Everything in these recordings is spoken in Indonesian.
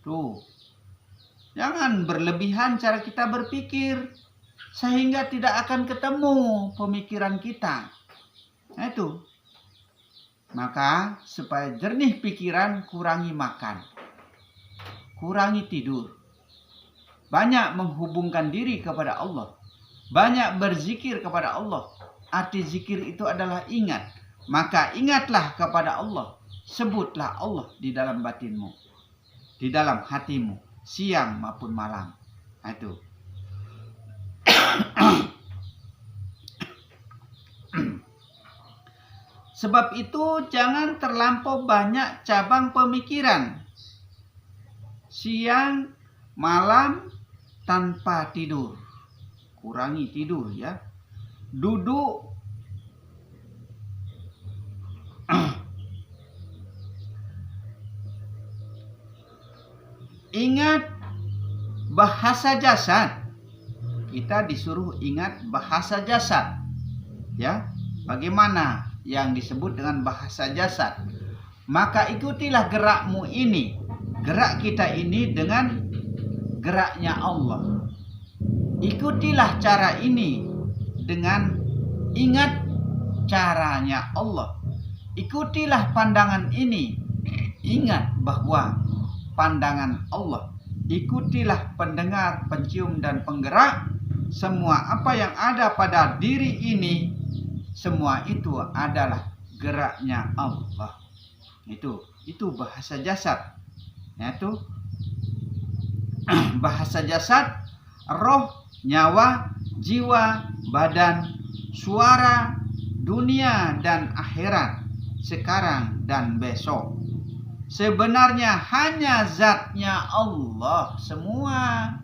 Tuh, jangan berlebihan cara kita berpikir sehingga tidak akan ketemu pemikiran kita. Nah itu. Maka supaya jernih pikiran, kurangi makan, kurangi tidur, banyak menghubungkan diri kepada Allah, banyak berzikir kepada Allah. Arti zikir itu adalah ingat. Maka ingatlah kepada Allah, sebutlah Allah di dalam batinmu, di dalam hatimu, siang maupun malam. Nah, itu. Sebab itu jangan terlampau banyak cabang pemikiran. Siang, malam tanpa tidur. Kurangi tidur ya. Duduk ingat bahasa jasad. Kita disuruh ingat bahasa jasad. Ya, bagaimana yang disebut dengan bahasa jasad? Maka ikutilah gerakmu ini, gerak kita ini dengan geraknya Allah. Ikutilah cara ini dengan ingat caranya Allah. Ikutilah pandangan ini, ingat bahwa pandangan Allah. Ikutilah pendengar, pencium, dan penggerak. Semua apa yang ada pada diri ini, semua itu adalah geraknya Allah. Itu bahasa jasad. Itu bahasa jasad, roh, nyawa, jiwa, badan, suara, dunia dan akhirat, sekarang dan besok. Sebenarnya hanya zatnya Allah semua.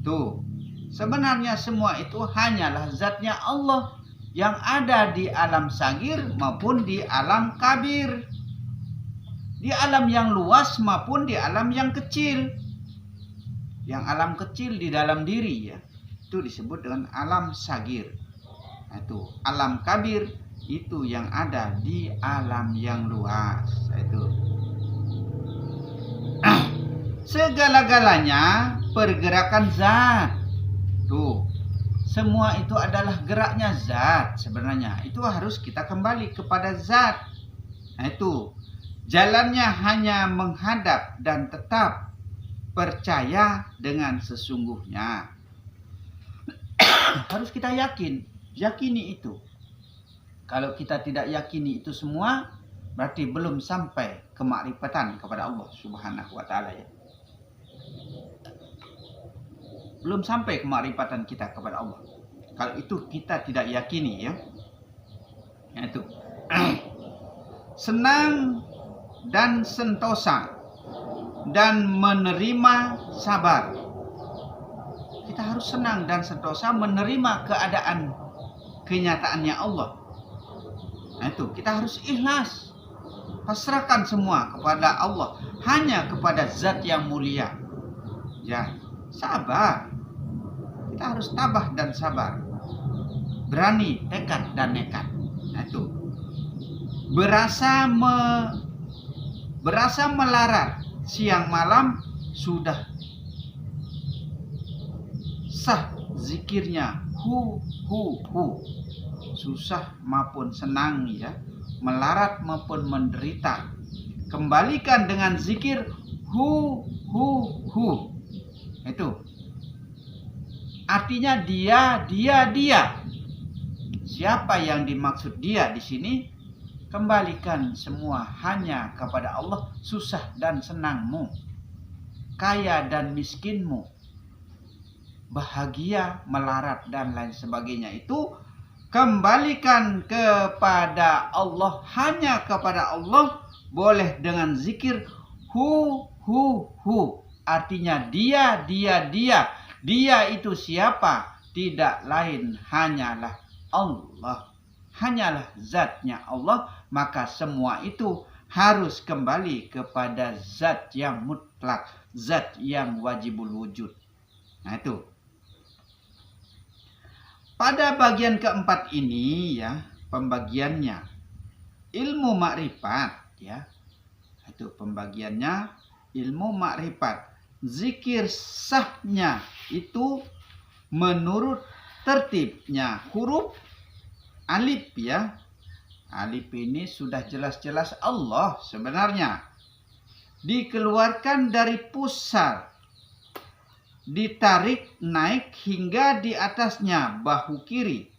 Tuh, sebenarnya semua itu hanyalah zatnya Allah yang ada di alam sagir maupun di alam kabir. Di alam yang luas maupun di alam yang kecil. Yang alam kecil di dalam diri ya, itu disebut dengan alam sagir. Nah, itu alam kabir itu yang ada di alam yang luas. Itu segala-galanya pergerakan zat. Tuh, semua itu adalah geraknya zat sebenarnya. Itu harus kita kembali kepada zat. Nah, itu jalannya hanya menghadap dan tetap percaya dengan sesungguhnya. Harus kita yakini itu. Kalau kita tidak yakini itu semua, berarti belum sampai kemakrifatan kepada Allah Subhanahu wa taala ya. Belum sampai kemakrifatan kita kepada Allah. Kalau itu kita tidak yakini ya. Itu. Senang dan sentosa dan menerima sabar. Kita harus senang dan sentosa menerima keadaan kenyataannya Allah. Nah, itu kita harus ikhlas. Pasrahkan semua kepada Allah, hanya kepada zat yang mulia. Ya, sabar. Kita harus tabah dan sabar. Berani, tekad dan nekat. Nah, itu. Berasa melarat siang malam sudah sah zikirnya. Susah maupun senang ya, melarat maupun menderita, kembalikan dengan zikir itu artinya dia. Siapa yang dimaksud dia di sini? Kembalikan semua hanya kepada Allah, susah dan senangmu, kaya dan miskinmu, bahagia, melarat dan lain sebagainya, itu kembalikan kepada Allah, hanya kepada Allah. Boleh dengan zikir artinya dia. Dia itu siapa? Tidak lain hanyalah Allah, hanyalah zatnya Allah. Maka semua itu harus kembali kepada zat yang mutlak, zat yang wajibul wujud. Nah, itu. Pada bagian keempat ini ya, pembagiannya ilmu makrifat ya. Itu pembagiannya ilmu makrifat. Zikir sahnya itu menurut tertibnya huruf alif ya. Alif ini sudah jelas-jelas Allah sebenarnya. Dikeluarkan dari pusar, ditarik naik hingga di atasnya bahu kiri,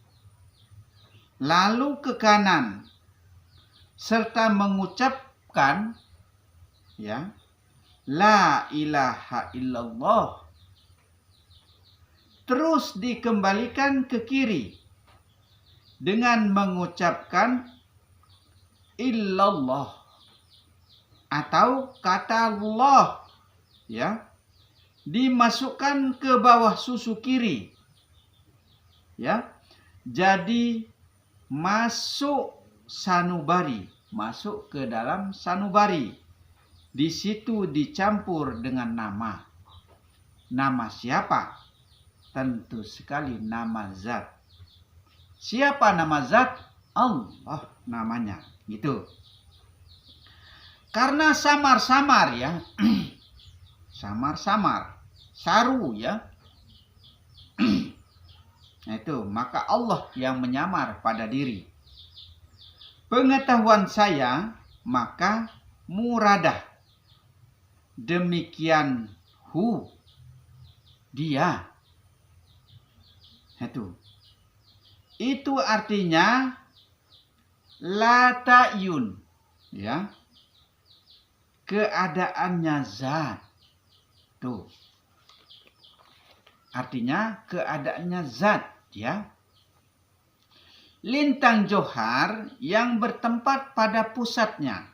lalu ke kanan, serta mengucapkan ya, la ilaha illallah. Terus dikembalikan ke kiri dengan mengucapkan illallah atau kata Allah ya, dimasukkan ke bawah susu kiri ya, jadi masuk sanubari, masuk ke dalam sanubari. Di situ dicampur dengan nama. Nama siapa? Tentu sekali nama zat. Siapa nama zat? Allah namanya. Gitu. Karena samar-samar ya. Samar-samar. Saru ya. Nah itu, maka Allah yang menyamar pada diri. Pengetahuan saya, maka muradah. Demikian dia. Itu artinya la ta'yun ya. Keadaannya zat. Tuh. Artinya keadaannya zat ya. Lintang johar yang bertempat pada pusatnya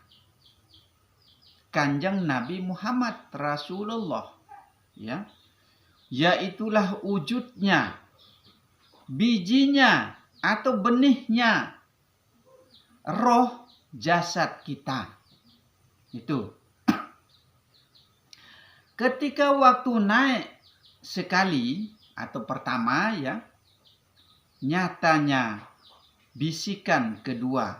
Kanjeng Nabi Muhammad Rasulullah ya, yaitulah wujudnya, bijinya atau benihnya roh jasad kita. Itu ketika waktu naik sekali atau pertama ya, nyatanya bisikan kedua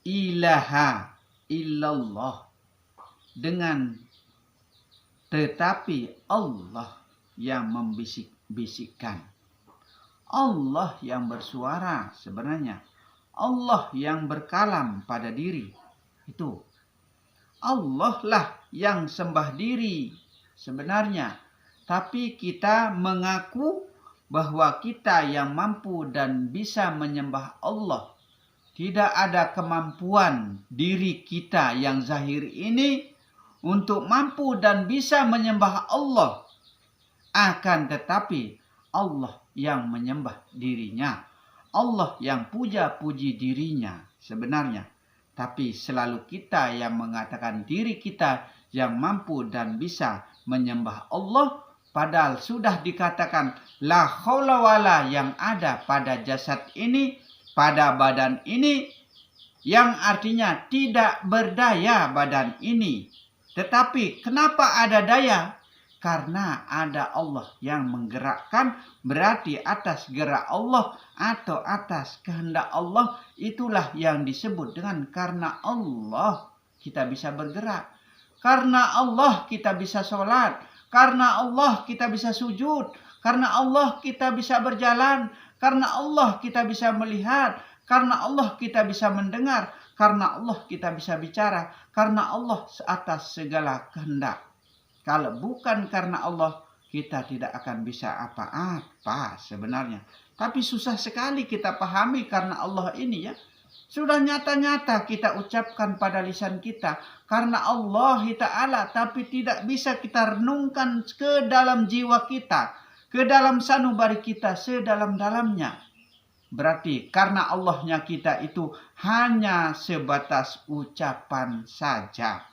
ilaha illallah, dengan tetapi Allah yang membisik-bisikkan, Allah yang bersuara sebenarnya, Allah yang berkalam pada diri. Itu Allah lah yang sembah diri sebenarnya, tapi kita mengaku bahwa kita yang mampu dan bisa menyembah Allah. Tidak ada kemampuan diri kita yang zahir ini untuk mampu dan bisa menyembah Allah. Akan tetapi Allah yang menyembah dirinya. Allah yang puja-puji dirinya sebenarnya. Tapi selalu kita yang mengatakan diri kita yang mampu dan bisa menyembah Allah. Padahal sudah dikatakan la haula wala yang ada pada jasad ini, pada badan ini, yang artinya tidak berdaya badan ini. Tetapi kenapa ada daya? Karena ada Allah yang menggerakkan, berarti atas gerak Allah atau atas kehendak Allah, itulah yang disebut dengan karena Allah kita bisa bergerak. Karena Allah kita bisa sholat. Karena Allah kita bisa sujud. Karena Allah kita bisa berjalan. Karena Allah kita bisa melihat. Karena Allah kita bisa mendengar. Karena Allah kita bisa bicara. Karena Allah atas segala kehendak. Kalau bukan karena Allah, kita tidak akan bisa apa-apa sebenarnya. Tapi susah sekali kita pahami karena Allah ini ya. Sudah nyata-nyata kita ucapkan pada lisan kita. Karena Allah Ta'ala. Tapi tidak bisa kita renungkan ke dalam jiwa kita. Ke dalam sanubari kita sedalam-dalamnya. Berarti karena Allahnya kita itu hanya sebatas ucapan saja.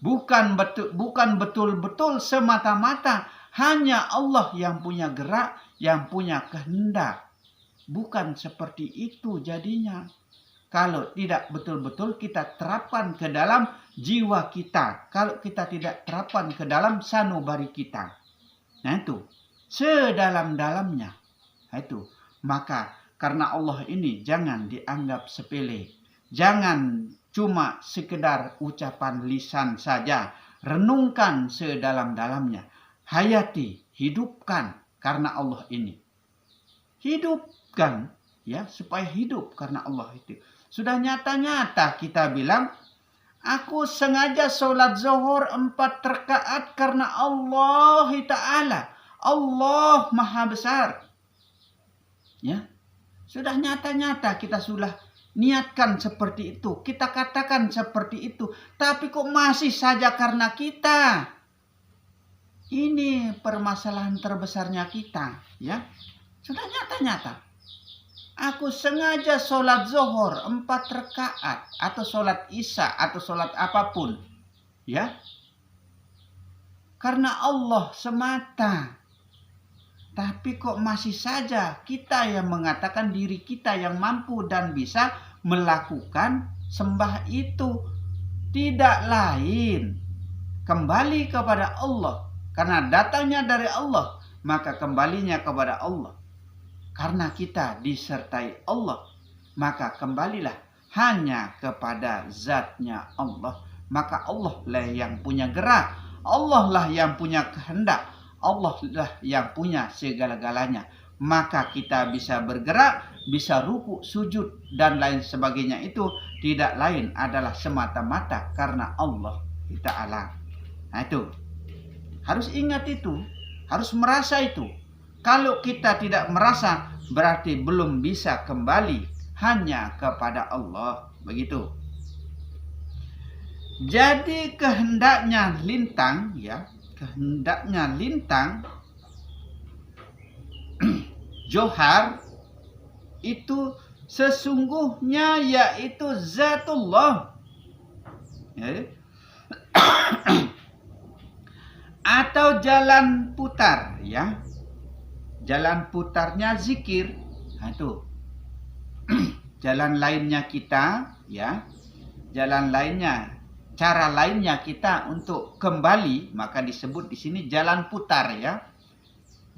Bukan betul-betul semata-mata hanya Allah yang punya gerak, yang punya kehendak. Bukan seperti itu jadinya. Kalau tidak betul-betul kita terapkan ke dalam jiwa kita. Kalau kita tidak terapkan ke dalam sanubari kita. Nah itu, sedalam-dalamnya. Nah itu, maka karena Allah ini jangan dianggap sepele. Jangan cuma sekedar ucapan lisan saja. renungkan sedalam-dalamnya. Hayati, hidupkan karena Allah ini. Hidupkan ya, supaya hidup karena Allah itu. Sudah nyata-nyata kita bilang, aku sengaja sholat zuhur 4 rakaat karena Allah Ta'ala. Allah Maha Besar. Ya, sudah nyata-nyata kita sudah niatkan seperti itu. Kita katakan seperti itu. Tapi kok masih saja karena kita. Ini permasalahan terbesarnya kita. Ya, sudah nyata-nyata. Aku sengaja sholat zuhur 4 rakaat. Atau sholat isya. Atau sholat apapun. Ya. Karena Allah semata. Tapi kok masih saja kita yang mengatakan diri kita yang mampu dan bisa melakukan sembah itu. Tidak lain. Kembali kepada Allah. Karena datangnya dari Allah. Maka kembalinya kepada Allah. Karena kita disertai Allah, maka kembalilah hanya kepada zatnya Allah. Maka Allah lah yang punya gerak, Allah lah yang punya kehendak, Allah lah yang punya segala-galanya. Maka kita bisa bergerak, bisa ruku, sujud, dan lain sebagainya itu tidak lain adalah semata-mata karena Allah Ta'ala. Nah itu, harus ingat itu, harus merasa itu. Kalau kita tidak merasa, berarti belum bisa kembali hanya kepada Allah. Begitu. Jadi kehendaknya lintang, ya, kehendaknya lintang johar itu sesungguhnya yaitu zatullah. Ya. Atau jalan putar, ya. Jalan putarnya zikir. Nah, itu. Jalan lainnya kita, ya. Jalan lainnya, cara lainnya kita untuk kembali, maka disebut di sini jalan putar, ya.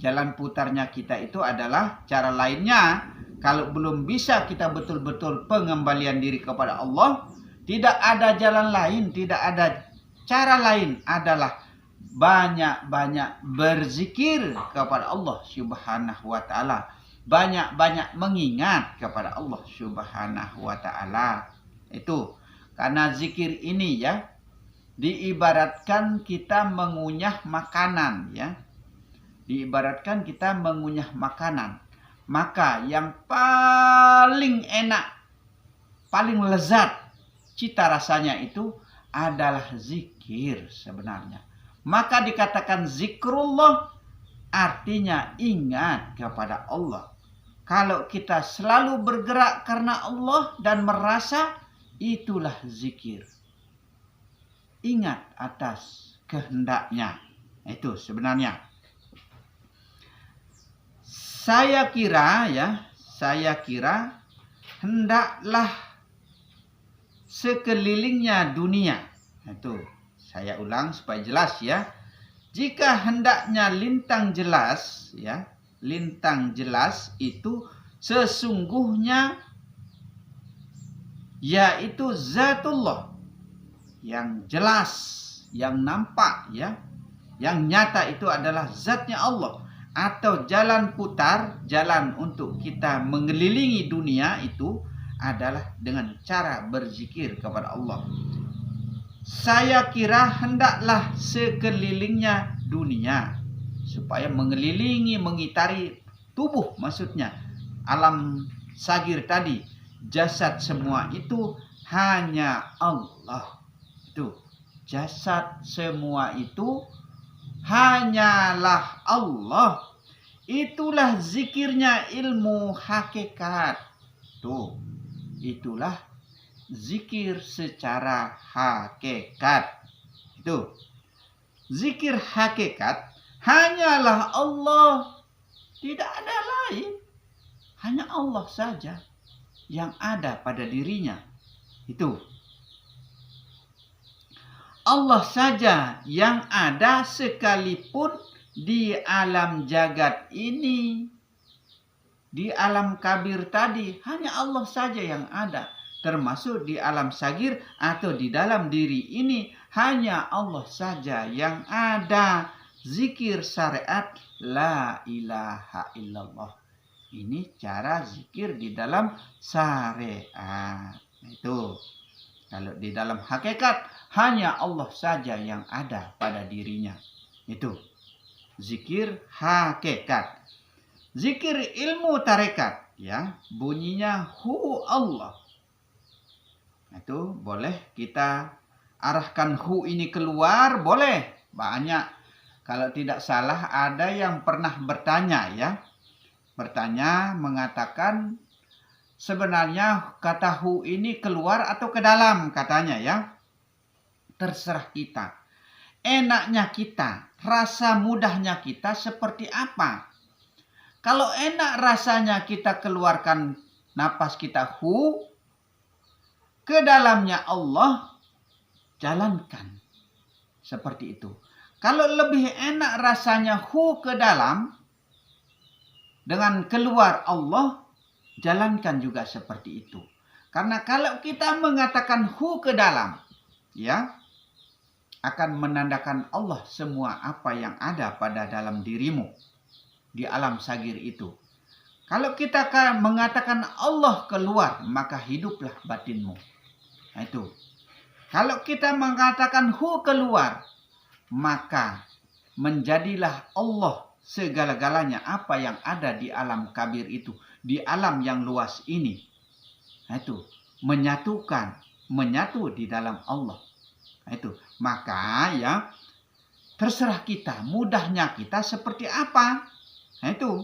Jalan putarnya kita itu adalah cara lainnya. Kalau belum bisa kita betul-betul pengembalian diri kepada Allah, tidak ada jalan lain, tidak ada cara lain adalah banyak-banyak berzikir kepada Allah Subhanahu wa Ta'ala. Banyak-banyak mengingat kepada Allah Subhanahu wa Ta'ala. Itu karena zikir ini, ya, diibaratkan kita mengunyah makanan, ya. Diibaratkan kita mengunyah makanan. Maka yang paling enak, paling lezat cita rasanya itu adalah zikir sebenarnya. Maka dikatakan zikrullah artinya ingat kepada Allah. Kalau kita selalu bergerak karena Allah dan merasa, itulah zikir. Ingat atas kehendaknya. Itu sebenarnya. Saya kira, ya, saya kira hendaklah sekelilingnya dunia. Itu. Saya ulang supaya jelas, ya. Jika hendaknya lintang jelas, ya, lintang jelas itu sesungguhnya yaitu zatullah yang jelas, yang nampak, ya, yang nyata itu adalah zatnya Allah. Atau jalan putar, jalan untuk kita mengelilingi dunia itu adalah dengan cara berzikir kepada Allah. Saya kira hendaklah sekelilingnya dunia, supaya mengelilingi, mengitari tubuh, maksudnya alam sagir tadi, jasad semua itu hanya Allah. Itu jasad semua itu hanyalah Allah. Itulah zikirnya ilmu hakikat. Tuh, itulah zikir secara hakikat. Itu zikir hakikat hanyalah Allah, tidak ada lain, hanya Allah saja yang ada pada dirinya. Itu Allah saja yang ada, sekalipun di alam jagat ini, di alam kabir tadi, hanya Allah saja yang ada. Termasuk di alam sagir atau di dalam diri ini, hanya Allah saja yang ada. Zikir syariat la ilaha illallah. Ini cara zikir di dalam syariat. Itu. Kalau di dalam hakikat hanya Allah saja yang ada pada dirinya. Itu. Zikir hakikat. Zikir ilmu tarekat, ya, bunyinya hu Allah. Itu boleh kita arahkan hu ini keluar, boleh. Banyak. Kalau tidak salah ada yang pernah bertanya, ya. Bertanya mengatakan sebenarnya kata hu ini keluar atau ke dalam, katanya, ya. Terserah kita. Enaknya kita, rasa mudahnya kita seperti apa? Kalau enak rasanya kita keluarkan napas kita hu, ke dalamnya Allah, jalankan. Seperti itu. Kalau lebih enak rasanya hu ke dalam, dengan keluar Allah, jalankan juga seperti itu. Karena kalau kita mengatakan hu ke dalam, ya, akan menandakan Allah semua apa yang ada pada dalam dirimu. Di alam sagir itu. Kalau kita mengatakan Allah keluar, maka hiduplah batinmu. Nah, itu. Kalau kita mengatakan hu keluar, maka menjadilah Allah segala-galanya apa yang ada di alam kabir itu, di alam yang luas ini. Nah, itu menyatukan, menyatu di dalam Allah. Nah, itu. Maka ya terserah kita, mudahnya kita seperti apa. Nah, itu.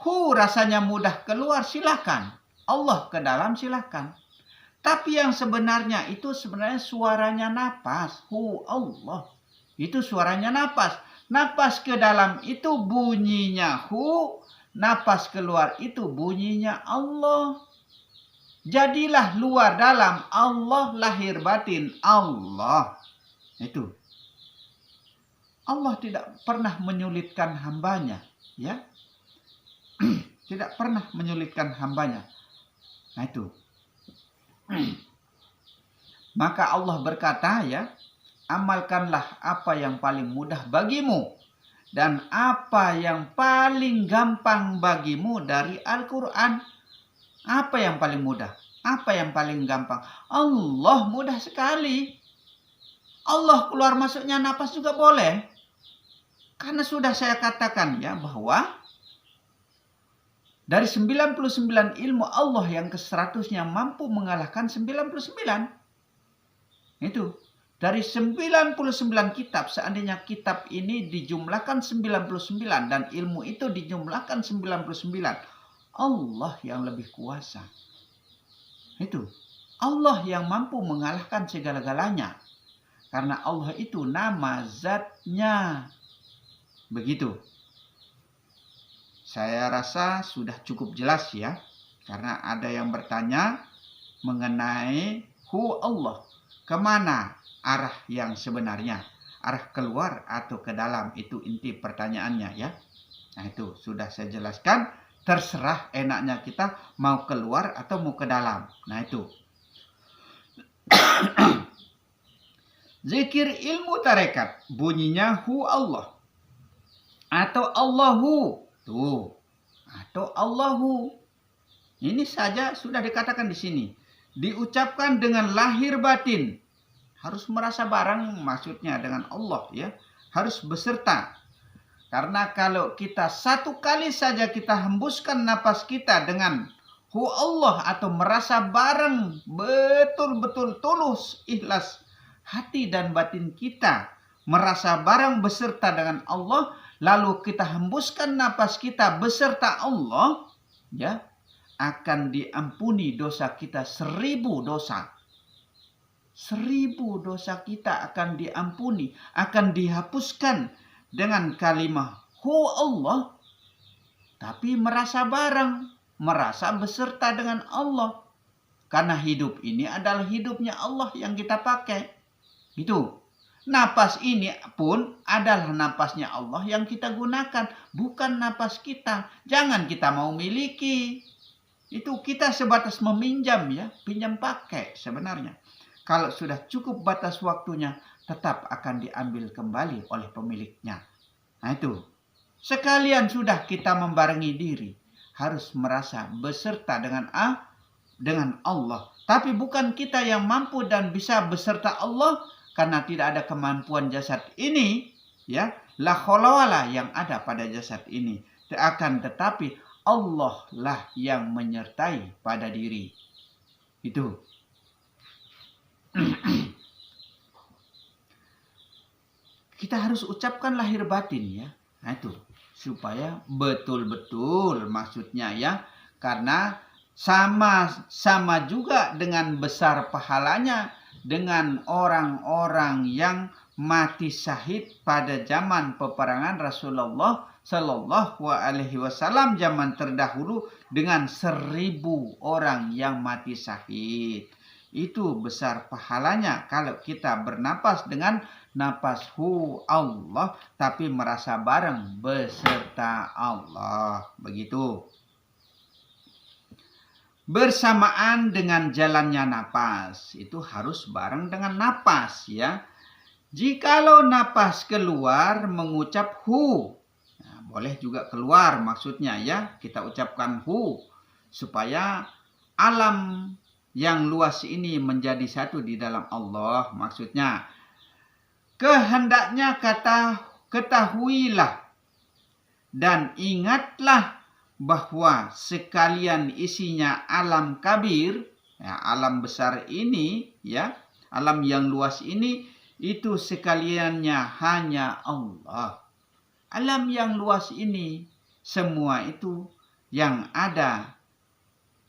Hu rasanya mudah keluar, silakan. Allah ke dalam, silakan. Tapi yang sebenarnya itu sebenarnya suaranya napas. Hu Allah. Itu suaranya napas. Napas ke dalam itu bunyinya hu. Napas keluar itu bunyinya Allah. Jadilah luar dalam Allah, lahir batin Allah. Itu. Allah tidak pernah menyulitkan hambanya. Ya. Tidak pernah menyulitkan hambanya. Nah, itu. Maka Allah berkata, ya, amalkanlah apa yang paling mudah bagimu dan apa yang paling gampang bagimu dari Al-Quran. Apa yang paling mudah? Apa yang paling gampang? Allah mudah sekali. Allah keluar masuknya napas juga boleh. Karena sudah saya katakan, ya, bahwa dari 99 ilmu Allah yang ke-100-nya mampu mengalahkan 99. Itu. Dari 99 kitab, seandainya kitab ini dijumlahkan 99 dan ilmu itu dijumlahkan 99, Allah yang lebih kuasa. Itu. Allah yang mampu mengalahkan segala-galanya. Karena Allah itu nama zatnya. Begitu. Saya rasa sudah cukup jelas, ya. Karena ada yang bertanya mengenai hu Allah. Kemana arah yang sebenarnya? Arah keluar atau ke dalam? Itu inti pertanyaannya, ya. Nah, itu sudah saya jelaskan. Terserah enaknya kita mau keluar atau mau ke dalam. Nah, itu. Zikir ilmu tarekat. Bunyinya hu Allah. Atau Allahu. Tuh. Atau Allahu. Ini saja sudah dikatakan di sini. Diucapkan dengan lahir batin. Harus merasa bareng, maksudnya dengan Allah, ya. Harus beserta. Karena kalau kita satu kali saja kita hembuskan napas kita dengan hu Allah atau merasa bareng, betul-betul tulus, ikhlas hati dan batin kita, merasa bareng beserta dengan Allah, lalu kita hembuskan napas kita beserta Allah, ya, akan diampuni dosa kita 1000 dosa. 1000 dosa kita akan diampuni, akan dihapuskan dengan kalimat hu Allah. Tapi merasa bareng, merasa beserta dengan Allah. Karena hidup ini adalah hidupnya Allah yang kita pakai. Itu. Napas ini pun adalah napasnya Allah yang kita gunakan, bukan napas kita. Jangan kita mau miliki. Itu kita sebatas meminjam, ya, pinjam pakai sebenarnya. Kalau sudah cukup batas waktunya, tetap akan diambil kembali oleh pemiliknya. Nah itu, sekalian sudah kita membarengi diri, harus merasa beserta dengan Allah. Tapi bukan kita yang mampu dan bisa beserta Allah, karena tidak ada kemampuan jasad ini, ya, la kholawala yang ada pada jasad ini. Akan tetapi Allah lah yang menyertai pada diri. Itu. Kita harus ucapkan lahir batin ya. Nah itu, supaya betul-betul maksudnya ya, karena sama juga dengan besar pahalanya dengan orang-orang yang mati syahid pada zaman peperangan Rasulullah Shallallahu Alaihi Wasallam zaman terdahulu dengan 1000 orang yang mati syahid. Itu besar pahalanya kalau kita bernapas dengan napas hu Allah, tapi merasa bareng beserta Allah. Begitu. Bersamaan dengan jalannya napas, itu harus bareng dengan napas ya. Jikalau napas keluar mengucap hu, nah, boleh juga keluar maksudnya ya, kita ucapkan hu supaya alam yang luas ini menjadi satu di dalam Allah. Maksudnya, kehendaknya ketahuilah dan ingatlah bahwa sekalian isinya alam kabir, ya, alam besar ini, ya, alam yang luas ini, itu sekaliannya hanya Allah. Alam yang luas ini, semua itu yang ada,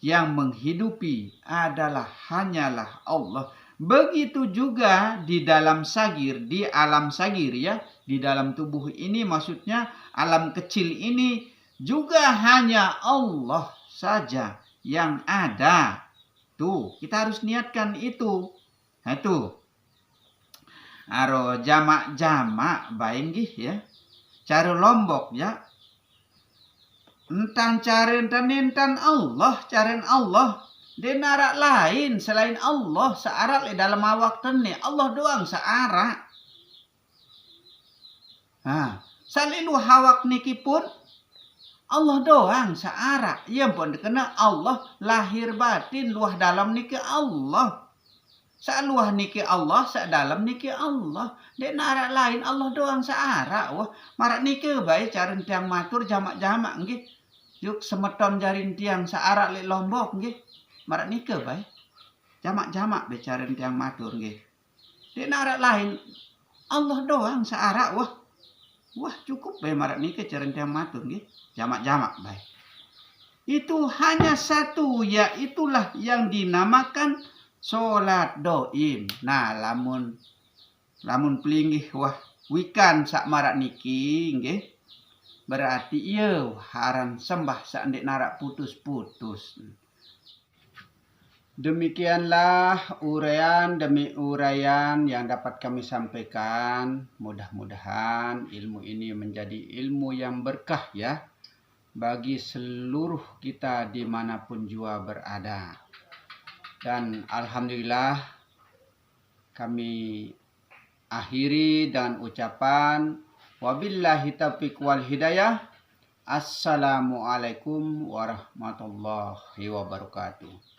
yang menghidupi adalah hanyalah Allah. Begitu juga di dalam sagir, di alam sagir ya, di dalam tubuh ini maksudnya alam kecil ini juga hanya Allah saja yang ada. Tuh, kita harus niatkan itu. Nah itu. Aro jamak-jamak baik ya. Cara Lombok ya. Entan Allah, caren Allah. Dia narak lain selain Allah, searak dalam awak tene. Allah doang searak. Nah, salilu hawak niki pun Allah doang searak. Ya pun kena Allah lahir batin luah dalam niki Allah. Saluah niki Allah, sak dalam niki Allah. Dia narak lain Allah doang searak. Wah, marak niki baik caren tiang matur jamak-jamak nggih. Yuk semeton jarin tiang searak li Lombok nggih. Marak niki baik. Jamak-jamak be caren tiang matur nggih. Dia narak lain Allah doang searak. Wah cukup baik marak niki caren tiang matur nggih. Jamak-jamak baik. Itu hanya satu, yaitulah yang dinamakan sholat doim. Nah, lamun pelinggih wah wikan sak marak niki nggih. Berarti iya haran sembah sak ndek narak putus-putus. Demikianlah uraian demi uraian yang dapat kami sampaikan. Mudah-mudahan ilmu ini menjadi ilmu yang berkah ya bagi seluruh kita dimanapun jua berada. Dan alhamdulillah kami akhiri dengan ucapan wabillahi taufiq wal hidayah. Assalamualaikum warahmatullahi wabarakatuh.